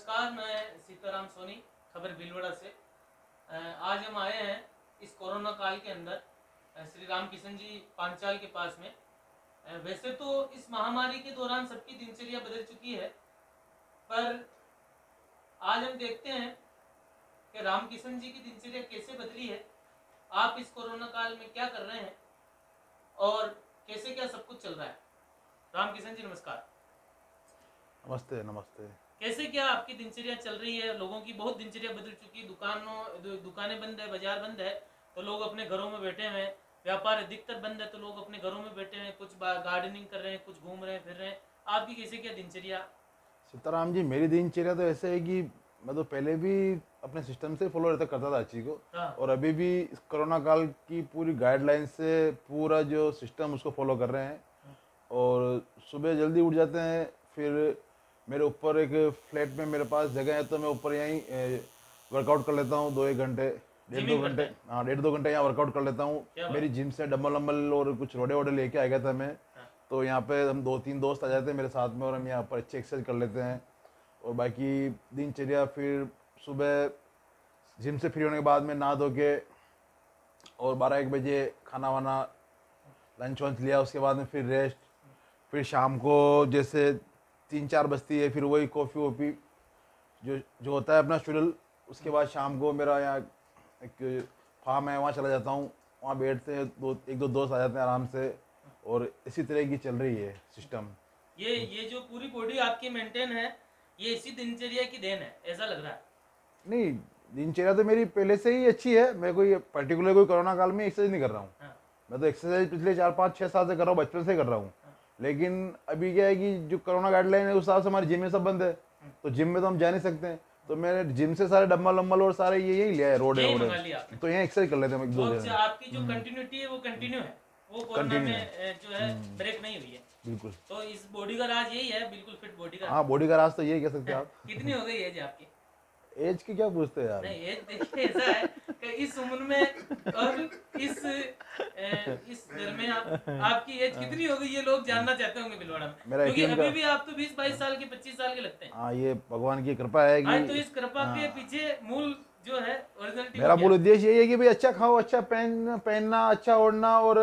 नमस्कार, मैं सीताराम सोनी खबर भीलवाड़ा से। आज हम आए हैं इस कोरोना काल के अंदर श्री राम किशन जी पांचाल के पास में। वैसे तो इस महामारी के दौरान सबकी दिनचर्या बदल चुकी है, पर आज हम देखते हैं कि राम किशन जी की दिनचर्या कैसे बदली है। आप इस कोरोना काल में क्या कर रहे हैं और कैसे क्या सब कुछ चल रहा है। राम किशन जी नमस्कार। नमस्ते नमस्ते। कैसे क्या आपकी दिनचर्या चल रही है। लोगों की बहुत दिनचर्या बदल चुकी है, दुकानें बंद है, बाजार बंद है, तो लोग अपने घरों में बैठे हुए हैं। व्यापार अधिकतर बंद है, तो लोग अपने घरों में बैठे हैं, कुछ गार्डनिंग कर रहे हैं, कुछ घूम रहे हैं, फिर रहे हैं। आपकी कैसे क्या दिनचर्या। सीताराम जी, मेरी दिनचर्या तो ऐसे है कि मैं तो पहले भी अपने सिस्टम से फॉलो रहता करता था हर चीज़ को। हाँ। और अभी भी इस कोरोना काल की पूरी गाइडलाइन से पूरा जो सिस्टम उसको फॉलो कर रहे हैं। और सुबह जल्दी उठ जाते हैं, फिर मेरे ऊपर एक फ्लैट में मेरे पास जगह है, तो मैं ऊपर यहीं वर्कआउट कर लेता हूँ 2-1 घंटे, 1.5-2 घंटे। हाँ, 1.5-2 घंटे यहाँ वर्कआउट कर लेता हूँ। मेरी जिम से डम्बल वम्बल और कुछ रोडे वोडे लेके आ गया था मैं। तो यहाँ पे हम 2-3 दोस्त आ जाते हैं मेरे साथ में, और हम यहाँ पर अच्छी एक्सरसाइज कर लेते हैं। और बाकी दिनचर्या फिर सुबह जिम से फ्री होने के बाद में नहा धो के और 12-1 बजे खाना वाना लंच वंच लिया, उसके बाद में फिर रेस्ट। फिर शाम को जैसे 3-4 बजती है, फिर वही कॉफ़ी वॉफ़ी जो जो होता है अपना शेड्यूल। उसके बाद शाम को मेरा यहाँ एक फार्म है, वहाँ चला जाता हूँ। वहाँ बैठते हैं, एक दो दोस्त आ जाते हैं आराम से, और इसी तरह की चल रही है सिस्टम। ये जो पूरी बॉडी आपकी मेंटेन है, ये इसी दिनचर्या की देन है, ऐसा लग रहा है। नहीं, दिनचर्या तो मेरी पहले से ही अच्छी है। मैं कोई पर्टिकुलर कोई कोरोना काल में एक्सरसाइज नहीं कर रहा हूँ। हाँ। मैं तो एक्सरसाइज पिछले 4-5-6 साल से कर रहा हूँ, बचपन से कर रहा हूँ। लेकिन अभी क्या है कि जो कोरोना गाइडलाइन है उस हिसाब से हमारे जिम में सब बंद है, तो जिम में तो हम जा नहीं सकते हैं। तो मैंने जिम से सारे डम्बल वम्बल और सारे ये यही लिया है, रोड यही है मंगा लिया आपने। तो यहाँ एक्सरसाइज कर लेते हैं एक दो तो दिन। आपकी जो कंटिन्यूटी है वो कंटिन्यू है, वो कोरोना कंटिन्यू में जो है ब्रेक नहीं हुई है। बिल्कुल। तो इस बॉडी का राज यही है, बिल्कुल फिट बॉडी का। हाँ, बॉडी का राज तो यही कह सकते हैं आप। कितनी हो गई एज आपकी। एज की क्या पूछते हैं यार। नहीं, एज देखिए ऐसा है कि इस उम्र में और इस घर में आपकी एज कितनी हो गई, ये लोग जानना चाहते होंगे भीलवाड़ा में, मेरा क्योंकि 18 अभी का। भी आप तो 20-22 साल के, 25 साल के लगते हैं। हाँ, ये भगवान की कृपा है आज तो कि इस कृपा के पीछे मूल जो है ओरिजिनलिटी मेरा मूल उद्देश्य यही है कि भाई अच्छा खाओ, अच्छा पहनना, अच्छा ओढ़ना। और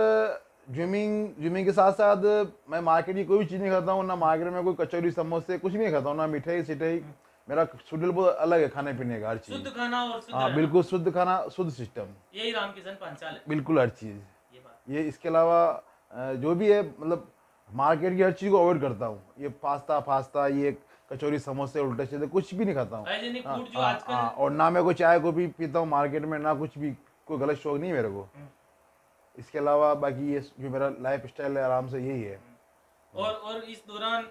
जिमिंग के साथ साथ मैं मार्केट की कोई भी चीज़ नहीं खाता हूँ। ना मार्केट में कोई कचौरी समोसे कुछ भी नहीं खाता हूँ, ना मिठाई सिठाई। मेरा शेड्यूल बहुत अलग है खाने पीने का, हर चीज़। शुद्ध खाना और शुद्ध हाँ रहना, बिल्कुल, शुद्ध खाना शुद्ध सिस्टम, यही रामकिशन पांचाल है। बिल्कुल हर चीज़। ये बात ये इसके अलावा जो भी है, मतलब मार्केट की हर चीज़ को अवॉइड करता हूँ। ये पास्ता ये कचौरी समोसे उल्टे सीधे कुछ भी नहीं खाता हूँ। हाइजीनिक हाँ फूड जो हाँ आजकल। हाँ, और ना मैं कोई चाय को भी पीता हूँ मार्केट में, ना कुछ भी, कोई गलत शौक नहीं है मेरे को। इसके अलावा बाकी ये जो मेरा लाइफ स्टाइल है आराम से यही है। और इस दौरान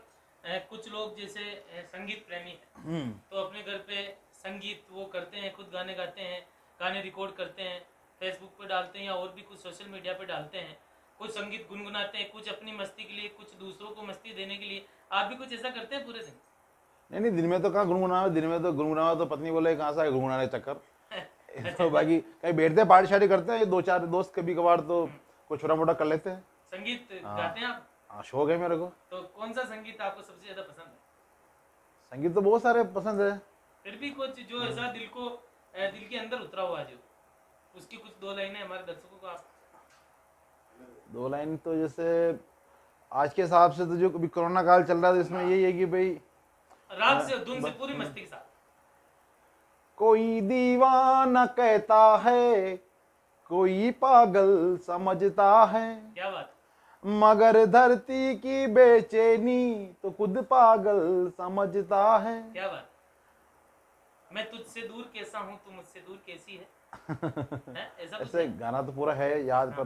कुछ लोग जैसे संगीत प्रेमी है, तो अपने घर पे संगीत वो करते हैं, खुद गाने गाते हैं, गाने रिकॉर्ड करते हैं, फेसबुक पे डालते हैं या और भी कुछ सोशल मीडिया पे डालते हैं। कुछ संगीत गुनगुनाते हैं, कुछ अपनी मस्ती के लिए, कुछ दूसरों को मस्ती देने के लिए। आप भी कुछ ऐसा करते हैं पूरे दिन। नहीं नहीं, दिन में तो कहाँ गुनगुनावा, दिन में तो गुनगुनावा तो पत्नी बोले कहाँ से गुनगुनाने चक्कर। तो बाकी कहीं बैठते हैं, पार्टी शार्टी करते हैं 2-4 दोस्त, कभी कभार तो कुछ छोटा मोटा कर लेते हैं। संगीत गाते हैं आप। हाँ, शौक है मेरे को। तो कौन सा संगीत आपको सबसे ज्यादा पसंद है। संगीत तो बहुत सारे पसंद है। फिर भी कुछ जो ऐसा दिल के अंदर उतरा हुआ, जो उसकी कुछ 2 लाइनें हमारे दर्शकों को आप। 2 लाइन तो जैसे आज के हिसाब से तो जो अभी कोरोना काल चल रहा है, तो इसमें यही है कि भाई रात से धुन से पूरी मस्ती के साथ। कोई दीवाना कहता है, कोई पागल समझता है, क्या बात। मगर धरती की बेचैनी तो खुद पागल समझता है। क्या बात। मैं तुझसे दूर कैसा हूँ, तू मुझसे दूर कैसी है, ऐसा कुछ ऐसे है? गाना तो पूरा है याद, पर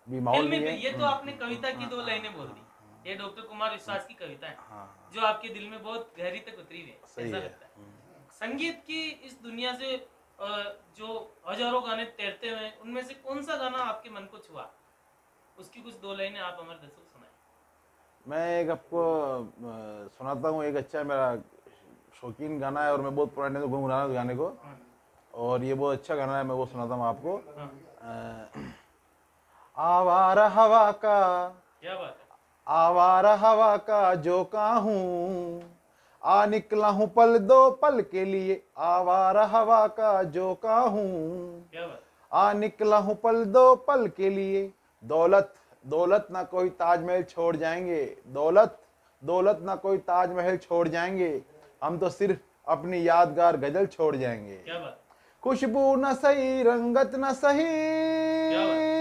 भी माहौल फिल्मी नहीं पे है। ये तो आपने कविता की 2 लाइनें बोल दी। ये डॉक्टर कुमार विश्वास की कविता है, जो आपके दिल में बहुत गहरी तक उतरी हुई है, ऐसा लगता है। संगीत की इस दुनिया से जो हजारों गाने तैरते हुए, उनमें से कौन सा गाना आपके मन को छुआ, उसकी कुछ 2 लाइनें आप हमारे दर्शकों को सुनाएं। मैं एक आपको सुनाता हूँ। एक अच्छा मेरा शौकीन गाना है, और मैं बहुत पुराने से गुनगुना रहा हूँ गाने को, और ये बहुत अच्छा गाना है, मैं वो सुनाता हूँ आपको। आवारा हवा का, क्या बात है। आवारा हवा का झोंका हूँ, आ निकला हूँ पल दो पल के लिए, आवारा हवा का झोंका हूँ। क्या बात। आ निकला हूँ पल दो पल के लिए, दौलत दौलत ना कोई ताजमहल छोड़ जाएंगे, दौलत दौलत ना कोई ताजमहल छोड़ जाएंगे, हम तो सिर्फ अपनी यादगार गजल छोड़ जाएंगे। क्या बात। खुशबू न सही रंगत न सही, क्या बात।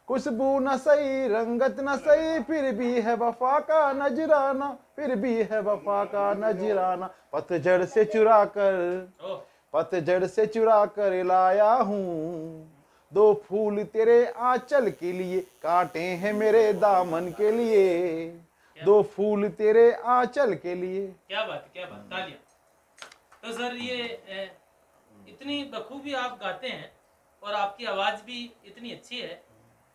खुशबू न सही रंगत न सही, फिर भी है वफा का नजराना, फिर भी है वफा का नजराना, पतझड़ से चुरा कर ओह, पतझड़ से चुरा कर लाया हूँ, दो फूल तेरे आंचल के लिए, कांटे हैं मेरे दामन के लिए, दो फूल तेरे आंचल के लिए। क्या बात, क्या बात, तालियां। तो सर ये इतनी बखूबी आप गाते हैं और आपकी आवाज़ भी इतनी अच्छी है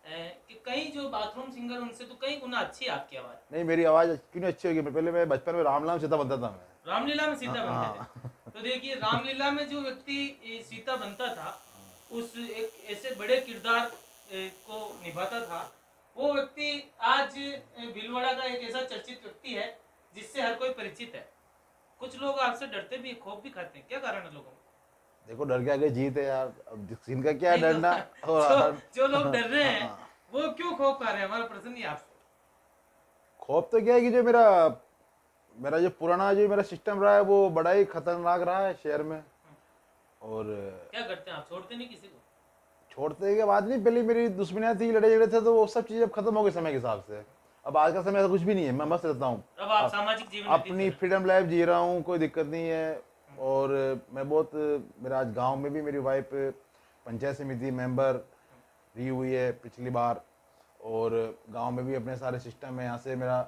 कि कई जो बाथरूम सिंगर उनसे तो कई गुना अच्छी है आपकी आवाज़। नहीं, मेरी आवाज़ क्यों नहीं अच्छी होगी? पहले मैं बचपन में राम नाम सीता बनता था मैं। रामलीला में सीता बनते थे। तो देखिए रामलीला में जो व्यक्ति सीता बनता था, उस एक ऐसे बड़े किरदार को निभाता था, वो व्यक्ति आज भीलवाड़ा का एक ऐसा चर्चित व्यक्ति है जिससे हर कोई परिचित है। कुछ लोग आपसे डरते भी, खौफ भी खाते हैं, क्या कारण है लोगों को? देखो, डर के आगे जीत है यार, अब जिनका क्या है नहीं, डरना। जो लोग डर रहे हैं वो क्यों खौफ खा रहे हैं? हमारा प्रश्न ही आपसे। खौफ तो क्या है कि जो मेरा मेरा जो पुराना जो मेरा सिस्टम रहा है वो बड़ा ही खतरनाक रहा है शहर में। और क्या करते हैं आप? छोड़ते नहीं किसी को? छोड़ते के बाद नहीं, पहले मेरी दुश्मनियाँ थी, लड़े झगड़े थे, तो वो सब चीज़ें अब खत्म हो गई समय के हिसाब से। अब आज का समय ऐसा कुछ भी नहीं है, मैं मस्त रहता हूँ, अब आप सामाजिक जीवन व्यतीत कर अपनी रहे हैं। फ्रीडम लाइफ जी रहा हूँ, कोई दिक्कत नहीं है। और मैं बहुत, मेरा आज गांव में भी मेरी वाइफ पंचायत समिति मेंबर रही हुई है पिछली बार, और गांव में भी अपने सारे सिस्टम है। यहाँ से मेरा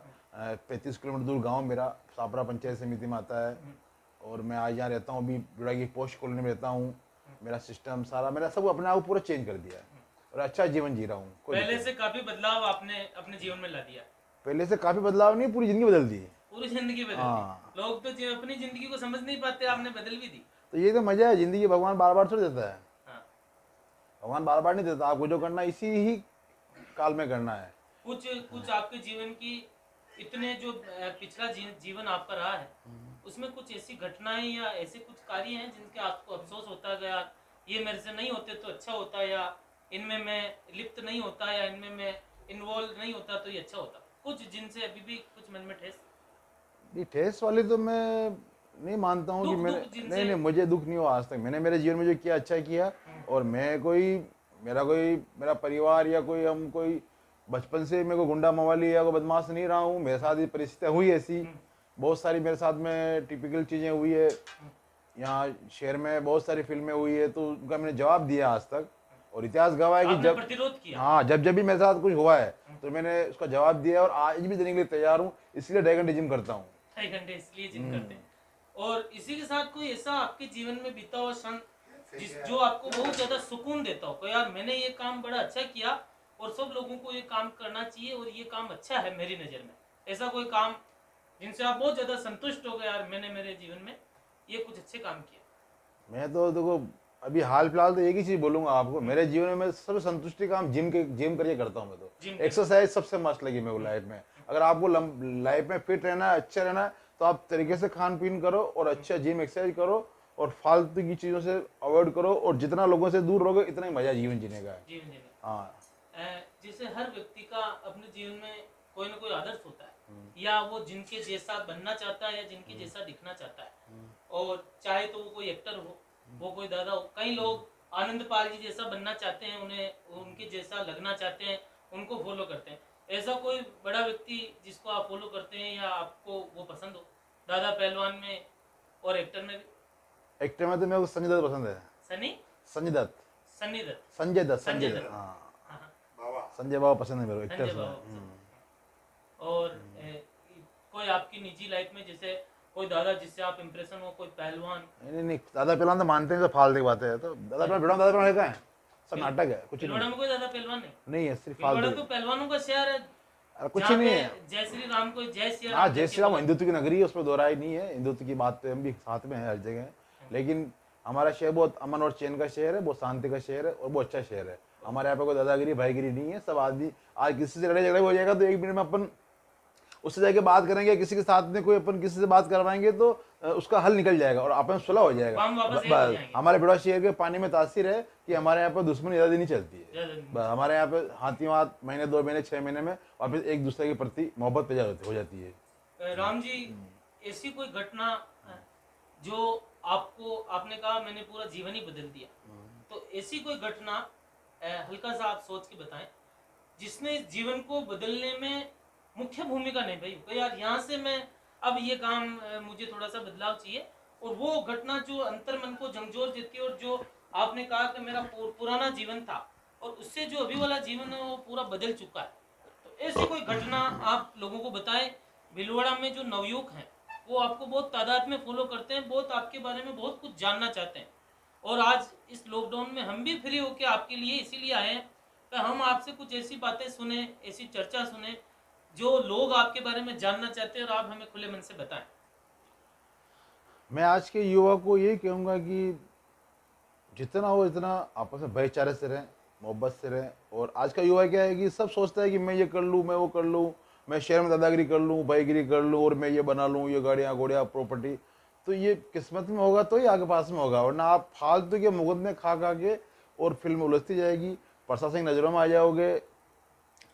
35 किलोमीटर दूर गांव मेरा सापरा पंचायत समिति में आता है, और मैं आज यहाँ रहता हूँ, अभी जुड़ा की पोस्ट कॉलोनी में रहता हूँ। मेरा सिस्टम सारा, मेरा सब अपने आप को पूरा चेंज कर दिया है और अच्छा जीवन जी रहा हूँ। पहले से काफी बदलाव आपने अपने जीवन में ला दिया। पहले से काफ़ी बदलाव नहीं, पूरी ज़िंदगी बदल दी। पूरी जिंदगी बदल हाँ। दी। लोग तो अपनी जिंदगी को समझ नहीं पाते, आपने बदल भी दी। तो ये तो मज़ा है ज़िंदगी, भगवान बार बार थोड़ी देता है। हाँ। भगवान बार बार नहीं देता, आपको जो करना है इसी ही काल में करना है। कुछ आपके जीवन की इतने जो पिछला जीवन आपका रहा है, उसमें कुछ ऐसी घटनाएं या ऐसे कुछ कार्य हैं जिनके आपको अफसोस होता गया, ये मेरे से नहीं होते तो अच्छा होता, या इनमें मैं लिप्त नहीं होता, या इनमें मैं इन्वॉल्व नहीं होता तो ये अच्छा होता, कुछ जिनसे अभी भी कुछ मन में ठेस? नहीं, ठेस वाली तो मैं नहीं मानता हूँ कि मैंने, जिनसे नहीं, मुझे दुख नहीं हुआ आज तक। मैंने मेरे जीवन में जो किया अच्छा किया, और मैं मेरा परिवार या कोई बचपन से मेरे को गुंडा मवाली या कोई बदमाश नहीं रहा हूँ। मेरे साथ ये परिस्थितियाँ हुई ऐसी, बहुत सारी मेरे साथ में टिपिकल चीज़ें हुई है। यहाँ शहर में बहुत सारी फिल्में हुई है, तो उनका मैंने जवाब दिया आज तक, और इतिहास गवाह है कि आपने जब प्रतिरोध किया। हाँ, जब भी मेरे साथ कुछ हुआ है तो मैंने उसका जवाब दिया, और आज भी देने के लिए तैयार हूँ, इसलिए ड्रैगन जिम करता हूँ। 2 घंटे इसलिए जिम करते हैं। और इसी के साथ कोई ऐसा आपके जीवन में बीता हुआ क्षण जो आपको बहुत ज्यादा सुकून देता हो, यार मैंने ये काम बड़ा अच्छा किया और सब लोगों को ये काम करना चाहिए और ये काम अच्छा है मेरी नज़र में, ऐसा कोई काम जिनसे आप बहुत ज्यादा संतुष्ट हो गए, यार मैंने मेरे जीवन में ये कुछ अच्छे काम किए? मैं तो देखो, अभी हाल फिलहाल तो एक ही चीज बोलूंगा आपको, मेरे जीवन में मैं सबसे संतुष्टि काम जिम करके करता हूँ। मैं तो एक्सरसाइज सबसे मस्त लगी मेरे को लाइफ में। अगर आपको लाइफ में फिट रहना है, अच्छा रहना है, तो आप तरीके से खान पीन करो और अच्छा जिम एक्सरसाइज करो, और फालतू की चीजों से अवॉइड करो, और जितना लोगों से दूर रहोगे इतना ही मजा जीवन जीने का है। जीवन जीने। हाँ, जैसे हर व्यक्ति का अपने जीवन में कोई ना कोई आदर्श होता है, या वो जिनके जैसा बनना चाहता है या जिनके जैसा दिखना चाहता है, और चाहे तो वो कोई एक्टर हो, वो कोई दादा हो। कई लोग आनंद पाल जी जैसा बनना चाहते हैं, उन्हें उनके जैसा लगना चाहते हैं, उनको फॉलो करते हैं। ऐसा कोई बड़ा व्यक्ति जिसको आप फॉलो करते हैं या आपको वो पसंद हो, दादा पहलवान में और एक्टर में भी? एक्टर में तो मेरे को संजय दत्त पसंद है। संजय दत्त हाँ, संजय बाबा पसंद है मेरे को, एक्टर में। और कोई आपकी निजी लाइफ में जैसे कोई दादा जिससे आप इंप्रेशन हो, कोई पहलवान? नहीं, दादा पहलवान तो मानते हैं, तो फालतू की बात है। तो दादा पहलवान का है, सब नाटक है, कुछ नहीं में कोई दादा पहलवान नहीं है, सिर्फ फालतू। फालतू। तो पहलवानों का शहर है, कुछ नहीं है। जय श्री राम को जय श्री राम। हाँ, जय श्री राम हिंदुत्व की नगरी है, उसमें दो राय नहीं है। हिंदुत्व की बात पे हम भी साथ में है हर जगह, लेकिन हमारा शहर बहुत अमन और चैन का शहर है, बहुत शांति का शहर है, और बहुत अच्छा शहर है। हमारे यहाँ पे कोई दादागिरी भाईगिरी नहीं है। सब आदमी आज किसी से लड़ाई झगड़ा हो जाएगा तो 1 मिनट में अपन उससे जाके बात करेंगे, किसी के साथ में कोई अपन किसी से बात करवाएंगे तो उसका हल निकल जाएगा और अपन सुलह हो जाएगा। हम वापस एक हो जाएंगे। हमारे बड़ा शहर के पानी में तासीर है कि हमारे यहाँ पर दुश्मनी ज़्यादा नहीं चलती है। ज्यादा नहीं। बस हमारे यहाँ पे हाथों हाथ महीने 2 महीने 6 महीने में वापस एक दूसरे के प्रति मोहब्बत पैदा हो जाती है। राम जी, ऐसी कोई घटना जो आपको, आपने कहा मैंने पूरा जीवन ही बदल दिया, तो ऐसी कोई घटना हल्का सा आप सोच के बताएं जिसने जीवन को बदलने में मुख्य भूमिका निभाई हो, यार यहाँ से मैं अब ये काम मुझे थोड़ा सा बदलाव चाहिए, और वो घटना जो अंतर मन को झंझोर देती है, और जो आपने कहा कि मेरा पुराना जीवन था और उससे जो अभी वाला जीवन है वो पूरा बदल चुका है, तो ऐसी कोई घटना आप लोगों को बताएं। भीलवाड़ा में जो नवयुवक हैं वो आपको बहुत तादाद में फॉलो करते हैं, बहुत आपके बारे में बहुत कुछ जानना चाहते हैं, और आज इस लॉकडाउन में हम भी फ्री होकर आपके लिए इसीलिए आए हैं कि हम आपसे कुछ ऐसी बातें सुने, ऐसी चर्चा सुने जो लोग आपके बारे में जानना चाहते हैं, और आप हमें खुले मन से बताएं। मैं आज के युवा को यही कहूँगा कि जितना हो इतना आपस में भाईचारे से रहें, मोहब्बत से रहें। और आज का युवा क्या है कि सब सोचता है कि मैं ये कर लूँ, मैं वो कर लूँ, मैं शहर में दादागिरी कर लूँ, भाईगिरी कर लूँ, और मैं ये बना लूँ, ये गाड़ियाँ घोड़ियाँ प्रॉपर्टी। तो ये किस्मत में होगा तो ही आगे पास में होगा, वरना आप फालतू के मुकदमे खा खा के और फिल्म उलझती जाएगी, प्रशासन की नज़रों में आ जाओगे,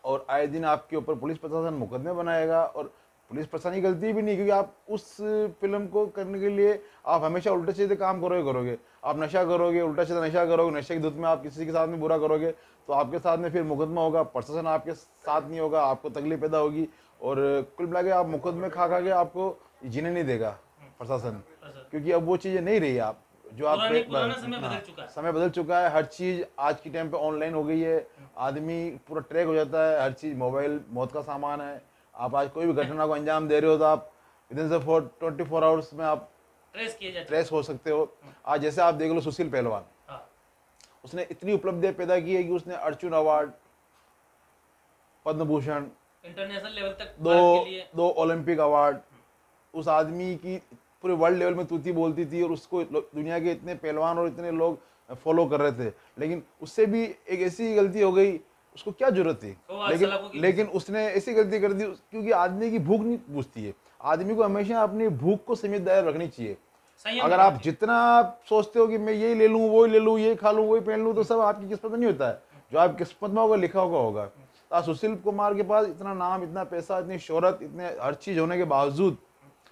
और आए दिन आपके ऊपर पुलिस प्रशासन मुकदमे बनाएगा। और पुलिस प्रशासन की गलती भी नहीं, क्योंकि आप उस फिल्म को करने के लिए आप हमेशा उल्टे सीधे काम करोगे। आप नशा करोगे, उल्टा सीधा नशा करोगे, नशे की धुत में आप किसी के साथ में बुरा करोगे तो आपके साथ में फिर मुकदमा होगा, प्रशासन आपके साथ नहीं होगा, आपको तकलीफ पैदा होगी, और कुल मिला के आप मुकदमे खा खा के आपको जीने नहीं देगा प्रशासन, क्योंकि अब वो चीज़ें नहीं रही। आप जो आप समय बदल चुका है, हर चीज़ आज की टाइम पे ऑनलाइन हो गई है, आदमी पूरा ट्रैक हो जाता है, हर चीज़ मोबाइल मौत का सामान है। आप आज कोई भी घटना को अंजाम दे रहे हो तो आप विदिन से 24 आवर्स में आप ट्रेस हो सकते हो। आज जैसे आप देख लो सुशील पहलवान, उसने इतनी उपलब्धियां पैदा की है कि उसने Arjun award, Padma Bhushan, international level तक दो ओलंपिक अवार्ड, उस आदमी की पूरे वर्ल्ड लेवल में तूती बोलती थी, और उसको दुनिया के इतने पहलवान और इतने लोग फॉलो कर रहे थे। लेकिन उससे भी एक ऐसी गलती हो गई, उसको क्या जरूरत थी, लेकिन उसने ऐसी गलती कर दी, क्योंकि आदमी की भूख नहीं पूछती है। आदमी को हमेशा अपनी भूख को सीमित दायरे रखनी चाहिए। अगर आप जितना सोचते हो कि मैं यही ले लूँ, वो ले लूँ, ये खा लूँ, वही पहन लूँ, तो सब आपकी किस्मत में नहीं होता है। जो आपकी किस्मत में होगा लिखा होगा। तो सुशील कुमार के पास इतना नाम, इतना पैसा, इतनी शोहरत, इतने हर चीज होने के बावजूद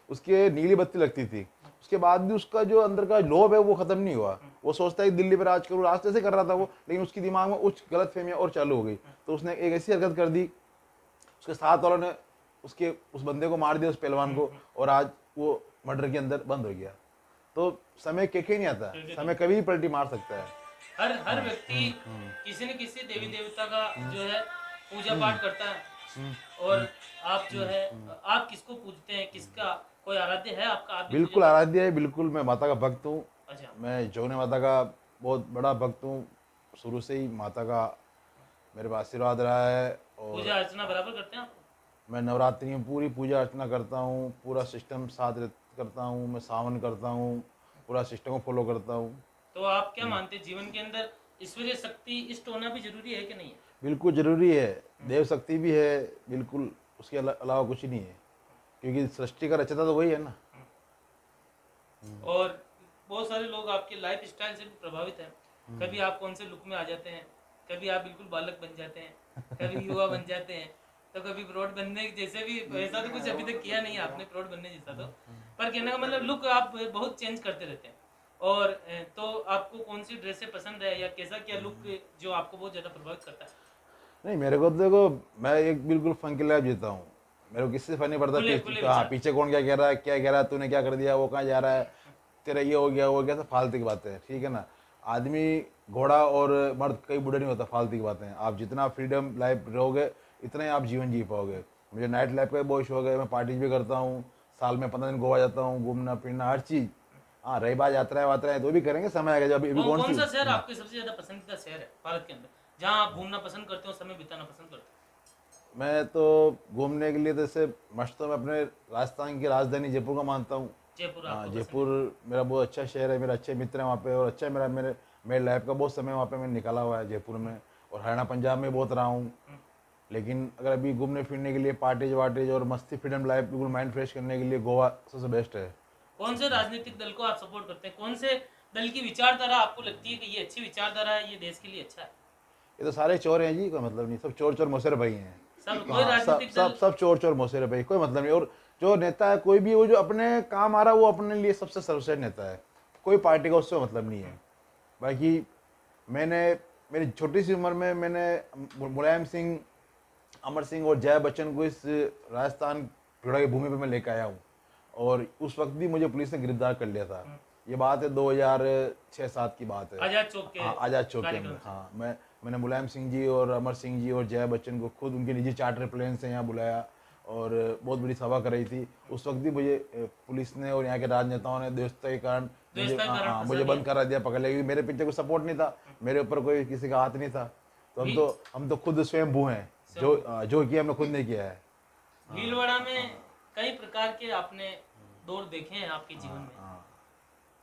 उसके नीली बत्ती लगती थी। उसके बाद भी उसका जो अंदर का लोभ है वो खत्म नहीं हुआ। वो सोचता है कि दिल्ली पर राज करूँ, राज ऐसे कर रहा था वो, लेकिन उसकी दिमाग में कुछ गलत फहमियाँ और चालू हो गई। तो उसने एक ऐसी हरकत कर दी, उसके साथ वालों ने उस बंदे को मार दिया, उस पहलवान को, और आज वो मर्डर के अंदर बंद हो गया। तो समय के नहीं आता, समय कभी भी पलटी मार सकता है। हर व्यक्ति किसी न किसी देवी देवता का जो है पूजा पाठ करता है, और आप जो है आप किसको पूजते हैं, किसका कोई आराध्य है आपका? आप बिल्कुल आराध्य है, बिल्कुल मैं माता का भक्त हूँ। अच्छा। मैं जोगने माता का बहुत बड़ा भक्त हूँ, शुरू से ही माता का मेरे पास आशीर्वाद रहा है। और पूजा अर्चना बराबर करते हैं आप? मैं नवरात्रि में पूरी पूजा अर्चना करता हूँ, पूरा सिस्टम साथ करता हूँ, मैं सावन करता हूँ, पूरा सिस्टम को फॉलो करता हूँ। तो आप क्या मानते हैं, जीवन के अंदर ईश्वरीय शक्ति इष्ट होना भी जरूरी है कि नहीं है? बिल्कुल जरूरी है, देव शक्ति भी है, बिल्कुल उसके अलावा कुछ नहीं है, क्योंकि सृष्टि का रचयिता तो वही है ना। और बहुत सारे लोग आपके लाइफ स्टाइल से भी प्रभावित हैं। कभी आप कौन से लुक में आ जाते हैं, कभी आप बिल्कुल बालक बन जाते हैं, कभी युवा बन जाते हैं, तो कभी प्रौढ़ बनने जैसे भी। वैसा तो कुछ अभी तक किया नहीं आपने प्रौढ़ बनने जैसा, तो पर कहने का मतलब लुक आप बहुत चेंज करते रहते हैं। और तो आपको कौन सी ड्रेसें पसंद है, या कैसा क्या लुक जो आपको बहुत ज्यादा प्रभावित करता है? नहीं, मेरे को देखो, मैं एक बिल्कुल फंकी लाइफ जीता हूँ, मेरे को किसी से फर्क नहीं पड़ता हाँ पीछे कौन क्या कह रहा है, क्या कह रहा है, तूने क्या कर दिया, वो कहाँ जा रहा है, तेरा ये हो गया, वो क्या, सब फालतू की बातें हैं, ठीक है ना। आदमी घोड़ा और मर्द कई बूढ़े नहीं होता, फालतू की बातें हैं। आप जितना फ्रीडम लाइफ रहोगे इतना ही आप जीवन जी पाओगे। मुझे नाइट लाइफ का बहुत शौक है, मैं पार्टी भी करता हूँ, साल में 15 दिन गोवा जाता हूँ, घूमना फिरना हर चीज़। हाँ, रही बात यात्राएं वात्राएं तो भी करेंगे, समय आएगा जब। कौन सा शहर आपके सबसे ज्यादा पसंदीदा शहर है भारत के अंदर, जहाँ आप घूमना पसंद करते हो, समय बिताना पसंद करते हो? मैं तो घूमने के लिए जैसे मस्त, तो मैं अपने राजस्थान की राजधानी जयपुर का मानता हूँ। जयपुर? हाँ, जयपुर मेरा बहुत अच्छा शहर है, मेरे अच्छे मित्र हैं वहाँ पे, और अच्छा मेरे लाइफ का बहुत समय वहाँ पे मैंने निकाला हुआ है जयपुर में। और हरियाणा पंजाब में बहुत रहा हूँ, लेकिन अगर अभी घूमने फिरने के लिए पार्टीज वार्टीज और मस्ती फ्रीडम लाइफ बिल्कुल माइंड फ्रेश करने के लिए गोवा सबसे बेस्ट है। कौन से राजनीतिक दल को आप सपोर्ट करते हैं? कौन से दल की विचारधारा आपको लगती है कि ये अच्छी विचारधारा है, ये देश के लिए अच्छा है? ये तो सारे चोर हैं जी, कोई मतलब नहीं, सब चोर चोर मौसेरे भाई हैं। सब कोई हाँ, सब राजनीतिक सब दल सब चोर चोर मौसेरे भाई, कोई मतलब नहीं। और जो नेता है कोई भी, वो जो अपने काम आ रहा है वो अपने लिए सबसे सर्वश्रेष्ठ नेता है, कोई पार्टी का उससे मतलब नहीं है। बाकी मैंने मेरी छोटी सी उम्र में मैंने मुलायम सिंह, अमर सिंह और जया बच्चन को इस राजस्थान पिछड़ा की भूमि पर मैं लेकर आया हूँ, और उस वक्त भी मुझे पुलिस ने गिरफ्तार कर लिया था। ये बात है 2006-07 की बात है, आजाद चौक के हाँ आज़ाद चौक के कार्यक्रम अंदर। से। हाँ, मैंने मुलायम सिंह जी और अमर सिंह जी और जया बच्चन को खुद उनके निजी चार्टर प्लेन से यहाँ बुलाया और बहुत बड़ी सभा कराई थी। उस वक्त भी मुझे पुलिस ने और यहाँ के राजनेताओं ने दोस्ती के कारण मुझे बंद करा दिया, पकड़ लिया, क्योंकि मेरे पीछे कोई सपोर्ट नहीं था, मेरे ऊपर कोई किसी का हाथ नहीं था। तो हम तो खुद स्वयं हैं, जो किया हमने खुद नहीं किया है। भीलवाड़ा में कई प्रकार के आपने दौर देखे हैं आपके जीवन में।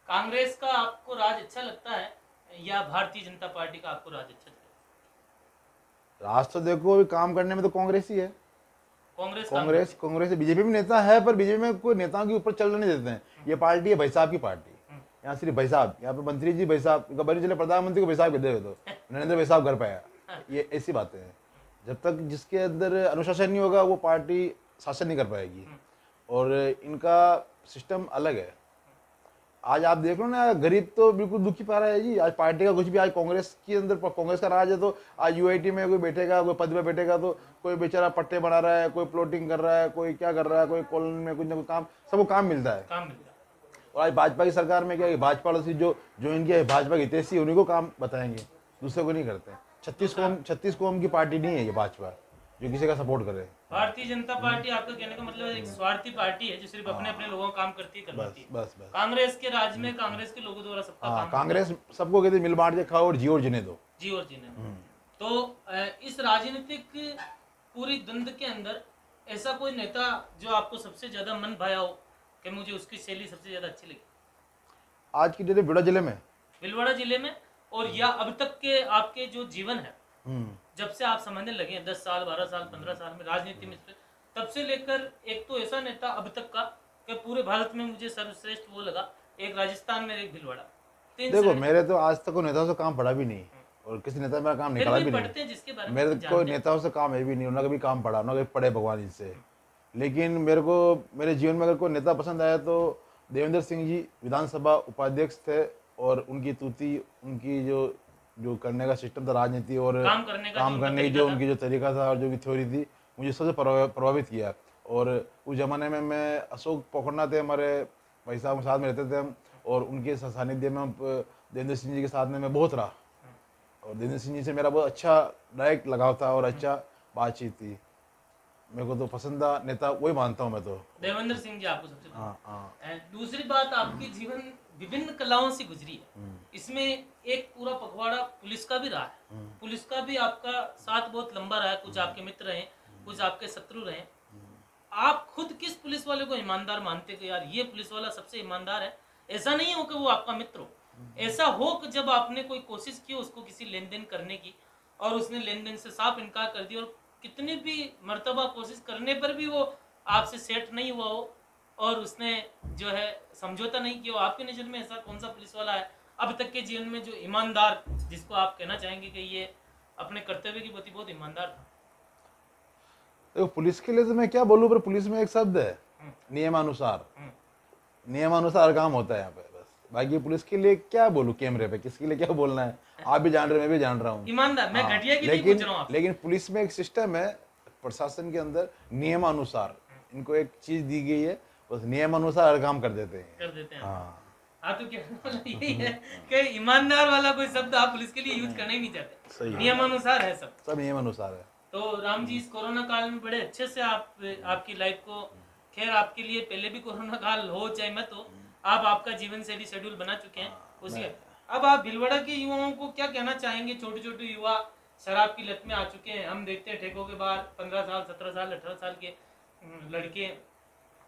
कांग्रेस का आपको राज अच्छा लगता है या भारतीय जनता पार्टी का आपको राज अच्छा लगता है? राज तो देखो, काम करने में तो कांग्रेस ही है। कांग्रेस बीजेपी में नेता है, पर बीजेपी में कोई नेताओं के ऊपर चलने नहीं देते हैं। ये पार्टी है भाई साहब की पार्टी, यहाँ सिर्फ भाई साहब, यहाँ पे मंत्री जी भाई साहब, बड़ी चले प्रधानमंत्री को भाई साहब कहते हुए तो नरेंद्र भाई साहब घर पे आया, ये ऐसी बातें हैं। जब तक जिसके अंदर अनुशासन नहीं होगा वो पार्टी शासन नहीं कर पाएगी, और इनका सिस्टम अलग है। आज आप देख लो ना, गरीब तो बिल्कुल दुखी पा रहा है जी। आज पार्टी का कुछ भी, आज कांग्रेस के अंदर कांग्रेस का राज है, तो आज यूआईटी में कोई बैठेगा, कोई पद पे बैठेगा तो कोई बेचारा पट्टे बना रहा है, कोई प्लॉटिंग कर रहा है, कोई क्या कर रहा है, कोई कॉलोनी में कुछ ना कुछ काम, सबको काम मिलता है। और आज भाजपा की सरकार में क्या है, भाजपा वालों से जो इनके भाजपा के हितैषी उन्हीं को काम बताएंगे, दूसरे को नहीं करते। 36 कौम की पार्टी नहीं है ये भाजपा, जो किसी का सपोर्ट करे। भारतीय जनता पार्टी आपका कहने का मतलब एक स्वार्थी पार्टी है जो सिर्फ अपने अपने लोगों का काम करती है, करवाती है। बस कांग्रेस के राज में कांग्रेस के लोगों द्वारा सबका काम, कांग्रेस सबको कहते मिल बांट के खाओ और जी और जीने दो, जी और जीने दो। तो इस राजनीतिक पूरी द्वंद के अंदर ऐसा कोई नेता जो आपको सबसे ज्यादा मन भाया हो कि मुझे उसकी शैली सबसे ज्यादा अच्छी लगी आज की डेट में भीलवाड़ा जिले में, और या अब तक के आपके जो जीवन है, जब से आप समझने लगे 10 साल 12 साल 15 साल में राजनीति में, तब से लेकर एक तो ऐसा नेता अब तक का कि पूरे भारत में मुझे सर्वश्रेष्ठ वो लगा, एक राजस्थान में एक भीलवाड़ा। देखो, मेरे तो आज तक कोई नेताओं से काम पड़ा भी नहीं, और किसी नेता मेरा काम निकाला भी नहीं। मेरे कोई नेताओं से काम है भी नहीं, उन्होंने कभी काम पड़ा ना, कभी पढ़े भगवान इनसे। लेकिन मेरे जीवन में अगर कोई नेता पसंद आया तो देवेंद्र सिंह जी विधानसभा उपाध्यक्ष थे, और उनकी तूती, उनकी जो करने का सिस्टम था, राजनीति और काम करने की जो उनकी जो तरीका था और जो भी थ्योरी थी, मुझे सबसे प्रभावित किया। और उस जमाने में मैं अशोक पोखरना थे, हमारे भाई साहब के साथ में रहते थे हम, और उनके सानिध्य में देवेंद्र सिंह जी के साथ में मैं बहुत रहा, और देवेंद्र सिंह जी से मेरा बहुत अच्छा डायरेक्ट लगाव था और अच्छा बातचीत थी। मेरे को तो पसंदीदा नेता वही मानता हूँ मैं तो, देवेंद्र सिंह जी आपको सबसे पसंद। दूसरी बात, आपकी जीवन विभिन्न कलाओं से गुजरी है, इसमें एक पूरा पखवाड़ा पुलिस का भी रहा है, पुलिस का भी आपका साथ बहुत लंबा रहा है, कुछ आपके मित्र रहे, कुछ आपके शत्रु रहे। आप खुद किस पुलिस वाले को ईमानदार मानते कि यार ये पुलिस वाला सबसे ईमानदार है? ऐसा नहीं हो कि वो आपका मित्र हो, ऐसा हो कि जब आपने कोई कोशिश की उसको किसी लेन देन करने की और उसने लेन देन से साफ इनकार कर दिया, और कितनी भी मर्तबा कोशिश करने पर भी वो आपसे सेट नहीं हुआ हो और उसने जो है समझौता नहीं किया, आपकी नज़र में ऐसा कौन सा पुलिस वाला है अब तक के जीवन में जो ईमानदार, जिसको आप कहना चाहेंगे कि ये अपने कर्तव्य के प्रति बहुत ईमानदार था? देखो, पुलिस के लिए तो मैं क्या बोलूँ, पर पुलिस में एक शब्द है, नियमानुसार। नियमानुसार काम होता है यहाँ पे, बस। बाकी पुलिस के लिए क्या बोलूँ कैमरे पे, किसके लिए क्या बोलना है, आप भी जान रहे, मैं भी जान रहा हूँ, ईमानदार। मैं घटिया की नहीं पूछ रहा हूँ आपसे। लेकिन पुलिस में एक सिस्टम है, प्रशासन के अंदर नियमानुसार इनको एक चीज दी गई है, बस नियमानुसार हर काम कर देते हैं। हाँ, तो क्या यही है कि ईमानदार वाला कोई शब्द आप पुलिस के लिए यूज करना ही नहीं चाहते, नियमानुसार है, सब नियमानुसार है। तो राम जी, इस कोरोना काल में बड़े अच्छे से आपकी लाइफ को, खैर आपके लिए पहले भी कोरोना काल हो चाहे मत हो, आप आपका जीवन शैली शेड्यूल बना चुके हैं उसके। अब आप भीलवाड़ा के युवाओं को क्या कहना चाहेंगे? छोटे छोटे युवा शराब की लत में आ चुके हैं, हम देखते हैं ठेकों के बाहर 15 साल 17 साल 18 साल के लड़के,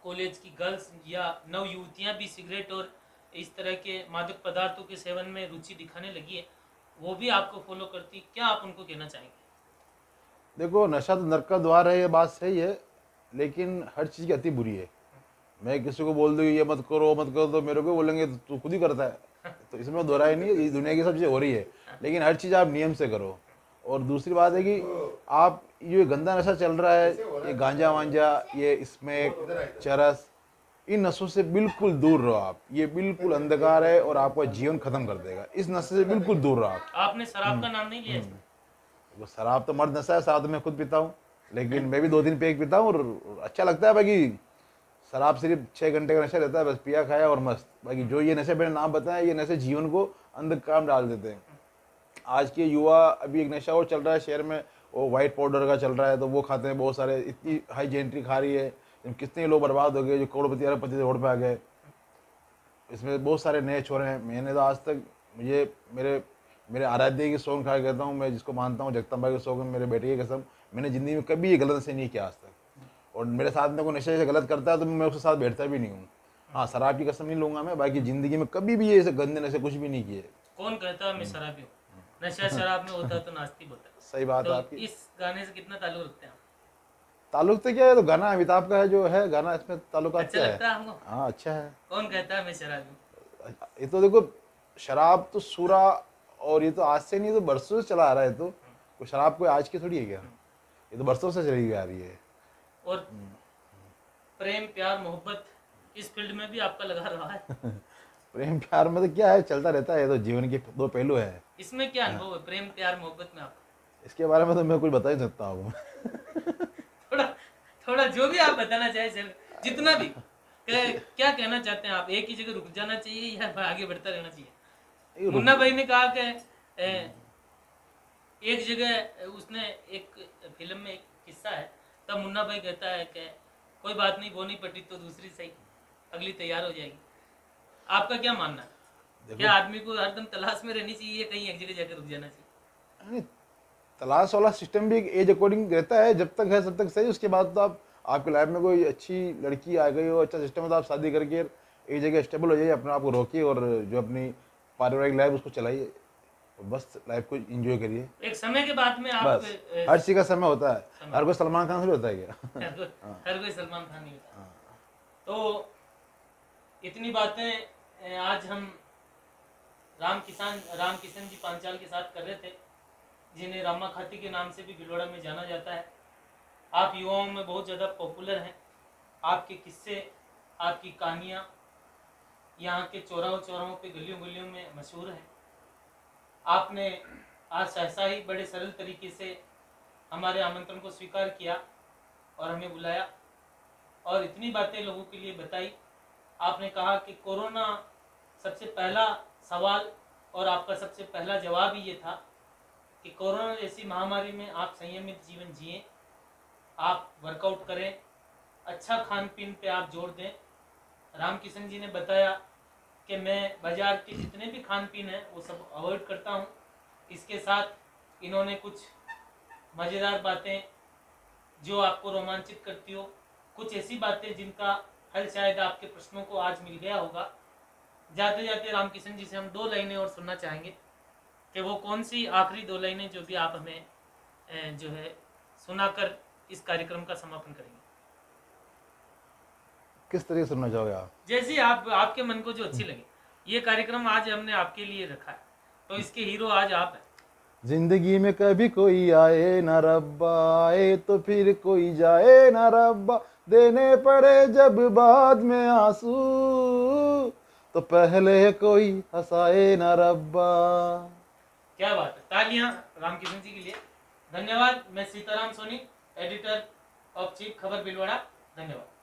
कॉलेज की गर्ल्स या नव युवतियाँ भी सिगरेट और इस तरह के मादक पदार्थों के सेवन में रुचि दिखाने लगी है, वो भी आपको फॉलो करती, क्या आप उनको कहना चाहेंगे? देखो, नशा तो नरक का द्वार है, ये बात सही है, लेकिन हर चीज़ की अति बुरी है। मैं किसी को बोल दूँ ये मत करो मत करो, तो मेरे को बोलेंगे तू खुद ही करता है, तो इसमें दोहराई नहीं है, ये दुनिया की सब चीज़ें हो रही है, लेकिन हर चीज़ आप नियम से करो। और दूसरी बात है कि आप ये गंदा नशा चल रहा है, ये गांजा वांजा, ये स्मैक, चरस, इन नशों से बिल्कुल दूर रहो आप। ये बिल्कुल अंधकार है और आपका जीवन खत्म कर देगा। इस नशे से बिल्कुल दूर रहो आप। आपने शराब का नाम नहीं लिया इसमें? वो शराब तो मर्द नशा है, शराब तो मैं खुद पीता हूँ, लेकिन मैं भी 2-3 पैक पीता हूँ और अच्छा लगता है। बाकी शराब सिर्फ 6 घंटे का नशा रहता है, बस पिया खाया और मस्त। बाकी जो ये नशे मैंने नाम बताया, ये नशे जीवन को अंधकार में डाल देते हैं। आज के युवा, अभी एक नशा और चल रहा है शहर में, वो वाइट पाउडर का चल रहा है, तो वो खाते हैं बहुत सारे। इतनी हाई जेंट्री खा रही है, कितने लोग बर्बाद हो गए, जो करोड़पति अरबपति रोड पे आ गए। इसमें बहुत सारे नए छोरे हैं। मैंने तो आज तक, मुझे मेरे आराध्य की सौंग खा कहता हूँ, मैं जिसको मानता हूँ जगदम्बा की सौंग, मेरे बेटे की कसम, मैंने ज़िंदगी में कभी ये गलत नशे नहीं किया आज तक। और मेरे साथ में कोई नशे से गलत करता है तो मैं उसके साथ बैठता भी नहीं हूँ। हाँ, शराब की कसम नहीं लूँगा मैं, बाकी ज़िंदगी में कभी भी ये गंदे नशे कुछ भी नहीं किए। कौन कहता है मैं शराबी हूँ? नशा शराब में होता तो नास्तिक होता। सही बात है तो आपकी। इस गाने से कितना ताल्लुक रखते हैं आप? ताल्लुक तो क्या है, तो गाना अमिताभ का है जो है गाना, इसमें ताल्लुकात अच्छा क्या लगता है? है हमको? हाँ, अच्छा है। कौन कहता है मैं शराबी हूँ? ये तो देखो, शराब तो सूरा, और ये तो आज से नहीं, तो बरसों से चला आ रहा है। तो कोई शराब कोई आज की थोड़ी है क्या, ये तो बरसों से चली आ रही है। और प्रेम प्यार मोहब्बत इस फील्ड में भी आपका लगा रहा है? प्रेम प्यार में तो क्या है, चलता रहता है, तो जीवन के 2 पहलू है। इसमें क्या अनुभव है प्रेम प्यार मोहब्बत में आपका? इसके बारे में तो मैं कुछ बता ही सकता हूँ। थोड़ा थोड़ा जो भी आप बताना चाहे सर, जितना भी। क्या कहना चाहते हैं आप? एक ही जगह रुक जाना चाहिए या आगे बढ़ता रहना चाहिए? मुन्ना भाई ने कहा कि एक जगह, उसने एक फिल्म में एक किस्सा है, तब मुन्ना भाई कहता है कि कोई बात नहीं, वो नहीं पटी तो दूसरी सही, अगली तैयार हो जाएगी। आपका क्या मानना है? क्या आदमी को हरदम तलाश में रहनी चाहिए, कहीं एक जगह जाकर रुक जाना चाहिए? तलाश वाला सिस्टम भी एक एज अकॉर्डिंग रहता है, जब तक है सब तक सही। उसके बाद तो आप, आपकी लाइफ में कोई अच्छी लड़की आ गई हो, अच्छा सिस्टम है, तो आप शादी करके एक जगह स्टेबल हो जाइए, अपने आप को रोकिए और जो अपनी पारिवारिक लाइफ उसको चलाइए, बस लाइफ को एंजॉय करिए। एक समय के बाद में आप बस हर चीज का समय होता है। हर कोई सलमान खान से होता है क्या? हर कोई सलमान खान नहीं होता। तो इतनी बातें आज हम राम किशन जी पांचाल के साथ कर रहे थे, जिन्हें रामा खाती के नाम से भी भिलवाड़ा में जाना जाता है। आप युवाओं में बहुत ज़्यादा पॉपुलर हैं। आपके किस्से, आपकी कहानियाँ यहाँ के चौराहों पे, गलियों में मशहूर हैं। आपने आज सहसा ही बड़े सरल तरीके से हमारे आमंत्रण को स्वीकार किया और हमें बुलाया और इतनी बातें लोगों के लिए बताई। आपने कहा कि कोरोना सबसे पहला सवाल और आपका सबसे पहला जवाब ही ये था कि कोरोना जैसी महामारी में आप संयमित जीवन जिएं, आप वर्कआउट करें, अच्छा खान पीन पे आप जोर दें। राम किशन जी ने बताया कि मैं बाजार के जितने भी खान पीन है वो सब अवॉइड करता हूँ। इसके साथ इन्होंने कुछ मज़ेदार बातें जो आपको रोमांचित करती हो, कुछ ऐसी बातें जिनका हल शायद आपके प्रश्नों को आज मिल गया होगा। जाते जाते राम किशन जी से हम 2 लाइनें और सुनना चाहेंगे कि वो कौन सी आखिरी 2 लाइनें जो भी आप हमें जो है सुनाकर इस कार्यक्रम का समापन करेंगे। किस तरीके से सुनना चाहोगे आप? जैसे आप, आपके मन को जो अच्छी लगे। ये कार्यक्रम आज हमने आपके लिए रखा है, तो इसके हीरो आज आप हैं। जिंदगी में कभी कोई आए ना रब्बा, आए तो फिर कोई जाए ना रब्बा, देने पड़े जब बाद में आंसू, तो पहले कोई हंसाए ना रब्बा। क्या बात है, तालियां राम किशन जी के लिए। धन्यवाद। मैं Sitaram Soni, editor of chief खबर भिलवाड़ा। धन्यवाद।